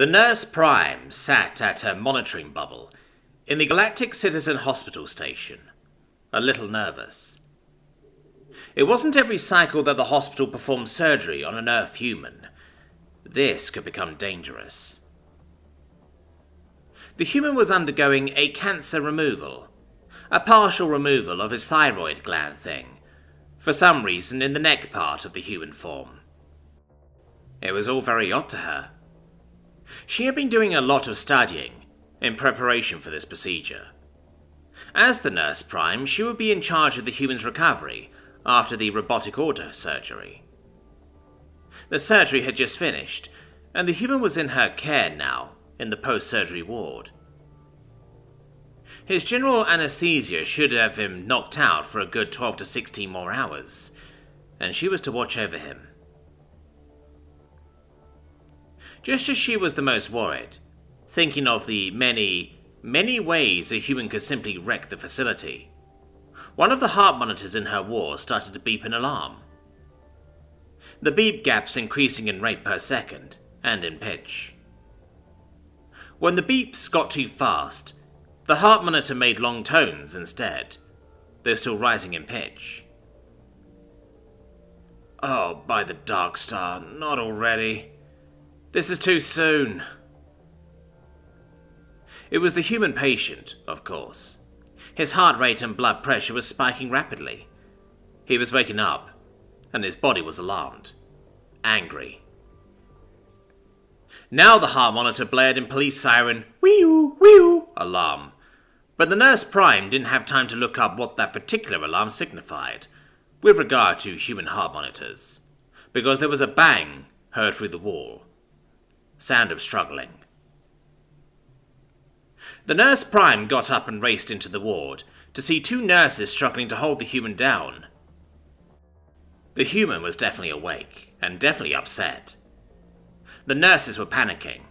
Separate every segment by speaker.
Speaker 1: The NursePrime sat at her monitoring bubble in the Galactic Citizen Hospital station, a little nervous. It wasn't every cycle that the hospital performed surgery on an Earth human. This could become dangerous. The human was undergoing a cancer removal, a partial removal of his thyroid gland thing, for some reason in the neck part of the human form. It was all very odd to her. She had been doing a lot of studying in preparation for this procedure. As the NursePrime, she would be in charge of the human's recovery after the robotic order surgery. The surgery had just finished, and the human was in her care now in the post-surgery ward. His general anesthesia should have him knocked out for a good 12 to 16 more hours, and she was to watch over him. Just as she was the most worried, thinking of the many ways a human could simply wreck the facility, one of the heart monitors in her ward started to beep an alarm. The beep gaps increasing in rate per second, and in pitch. When the beeps got too fast, the heart monitor made long tones instead, though still rising in pitch. Oh, by the Dark Star, not already. This is too soon. It was the human patient, of course. His heart rate and blood pressure was spiking rapidly. He was waking up, and his body was alarmed. Angry. Now the heart monitor blared in police siren, wee-oo, wee-oo, alarm. But the NursePrime didn't have time to look up what that particular alarm signified, with regard to human heart monitors, because there was a bang heard through the wall. Sound of struggling. The NursePrime got up and raced into the ward to see two nurses struggling to hold the human down. The human was definitely awake, and definitely upset. The nurses were panicking,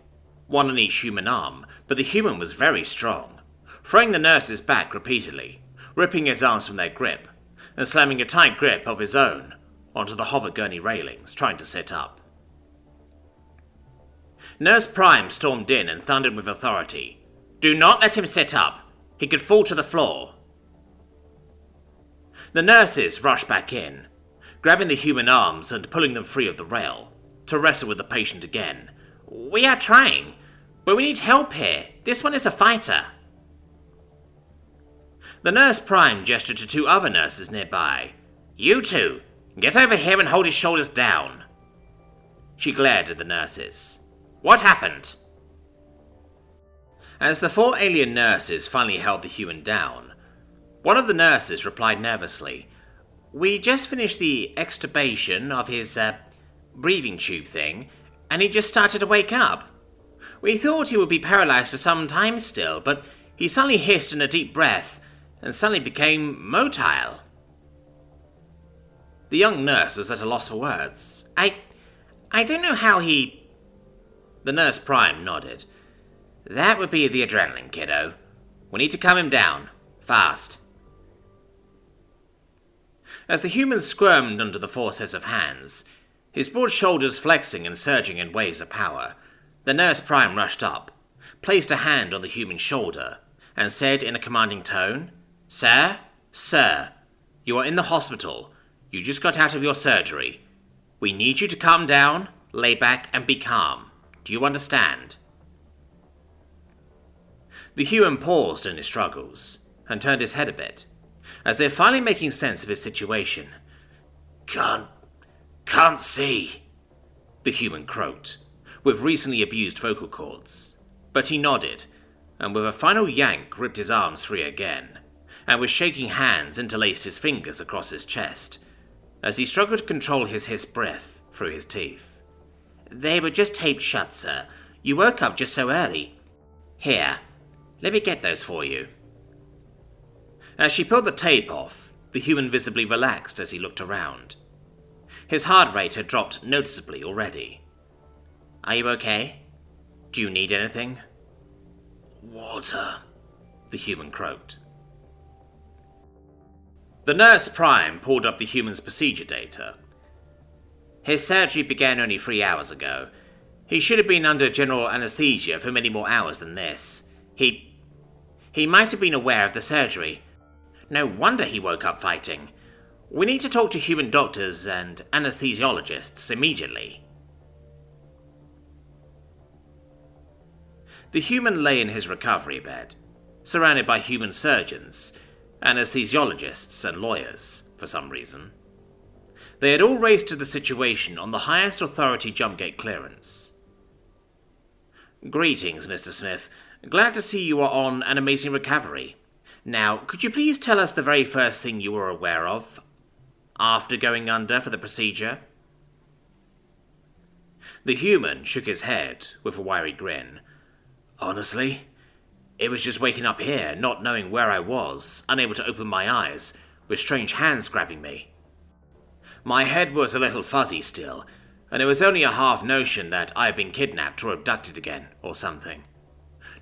Speaker 1: one on each human arm, but the human was very strong, throwing the nurses back repeatedly, ripping his arms from their grip, and slamming a tight grip of his own onto the hover gurney railings, trying to sit up. NursePrime stormed in and thundered with authority, "Do not let him sit up! He could fall to the floor!" The nurses rushed back in, grabbing the human arms and pulling them free of the rail, to wrestle with the patient again. "We are trying, but we need help here. This one is a fighter." The NursePrime gestured to two other nurses nearby. "You two, get over here and hold his shoulders down." She glared at the nurses. "What happened?" As the four alien nurses finally held the human down, one of the nurses replied nervously, "We just finished the extubation of his, breathing tube thing, and he just started to wake up. We thought he would be paralyzed for some time still, but he suddenly hissed in a deep breath, and suddenly became motile." The young nurse was at a loss for words. I don't know how he... The NursePrime nodded. "That would be the adrenaline, kiddo. We need to calm him down. Fast." As the human squirmed under the four sets of hands, his broad shoulders flexing and surging in waves of power, the NursePrime rushed up, placed a hand on the human's shoulder, and said in a commanding tone, Sir, you are in the hospital. You just got out of your surgery. We need you to calm down, lay back, and be calm. Do you understand?" The human paused in his struggles, and turned his head a bit, as if finally making sense of his situation. Can't see," the human croaked, with recently abused vocal cords. But he nodded, and with a final yank ripped his arms free again, and with shaking hands interlaced his fingers across his chest, as he struggled to control his hissed breath through his teeth. "They were just taped shut, sir. You woke up just so early. Here, let me get those for you." As she pulled the tape off, the human visibly relaxed as he looked around. His heart rate had dropped noticeably already. "Are you okay? Do you need anything?" "Water," the human croaked. The NursePrime pulled up the human's procedure data. "His surgery began only 3 hours ago. He should have been under general anesthesia for many more hours than this. He might have been aware of the surgery. No wonder he woke up fighting. We need to talk to human doctors and anesthesiologists immediately. The human lay in his recovery bed, surrounded by human surgeons, anesthesiologists, and lawyers, for some reason. They had all raced to the situation on the highest authority jumpgate clearance. "Greetings, Mr. Smith. Glad to see you are on an amazing recovery. Now, could you please tell us the very first thing you were aware of after going under for the procedure?" The human shook his head with a wiry grin. "Honestly, it was just waking up here, not knowing where I was, unable to open my eyes, with strange hands grabbing me. My head was a little fuzzy still, and it was only a half notion that I had been kidnapped or abducted again, or something.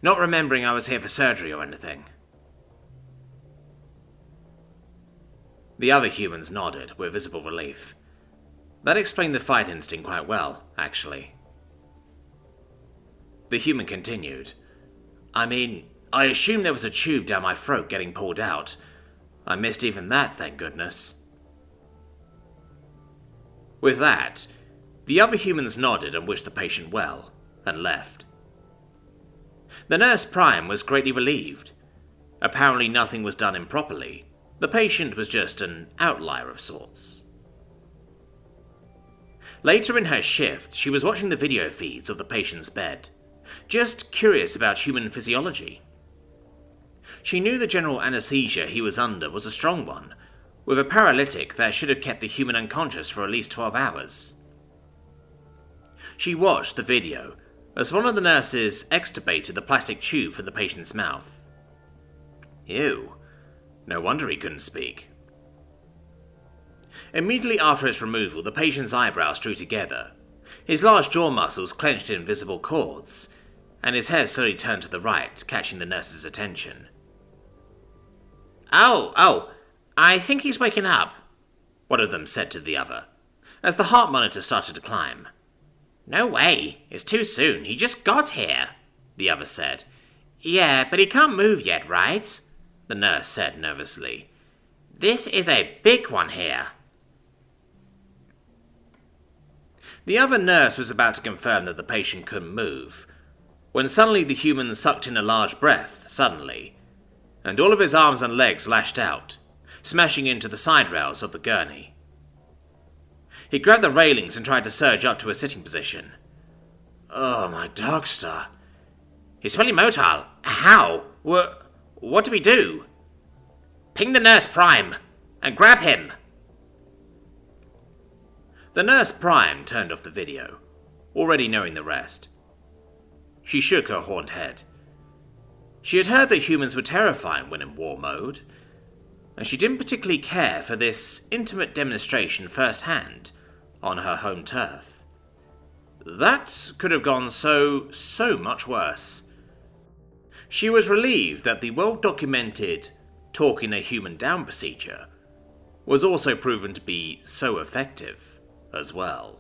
Speaker 1: Not remembering I was here for surgery or anything." The other humans nodded with visible relief. That explained the fight instinct quite well, actually. The human continued. I assumed there was a tube down my throat getting pulled out. I missed even that, thank goodness." With that, the other humans nodded and wished the patient well, and left. The NursePrime was greatly relieved. Apparently nothing was done improperly. The patient was just an outlier of sorts. Later in her shift, she was watching the video feeds of the patient's bed, just curious about human physiology. She knew the general anesthesia he was under was a strong one, with a paralytic that should have kept the human unconscious for at least 12 hours. She watched the video as one of the nurses extubated the plastic tube from the patient's mouth. Ew. No wonder he couldn't speak. Immediately after its removal, the patient's eyebrows drew together. His large jaw muscles clenched in invisible cords, and his head slowly turned to the right, catching the nurse's attention. Oh, I think he's waking up," one of them said to the other, as the heart monitor started to climb. "No way, it's too soon, he just got here," the other said. "Yeah, but he can't move yet, right?" the nurse said nervously. "This is a big one here." The other nurse was about to confirm that the patient couldn't move, when suddenly the human sucked in a large breath, suddenly, and all of his arms and legs lashed out, smashing into the side rails of the gurney. He grabbed the railings and tried to surge up to a sitting position. "Oh, my dog star. He's fully motile. How? What do we do?" "Ping the NursePrime and grab him." The NursePrime turned off the video, already knowing the rest. She shook her horned head. She had heard that humans were terrifying when in war mode, and she didn't particularly care for this intimate demonstration firsthand on her home turf. That could have gone so much worse. She was relieved that the well-documented talking a human down procedure was also proven to be so effective as well.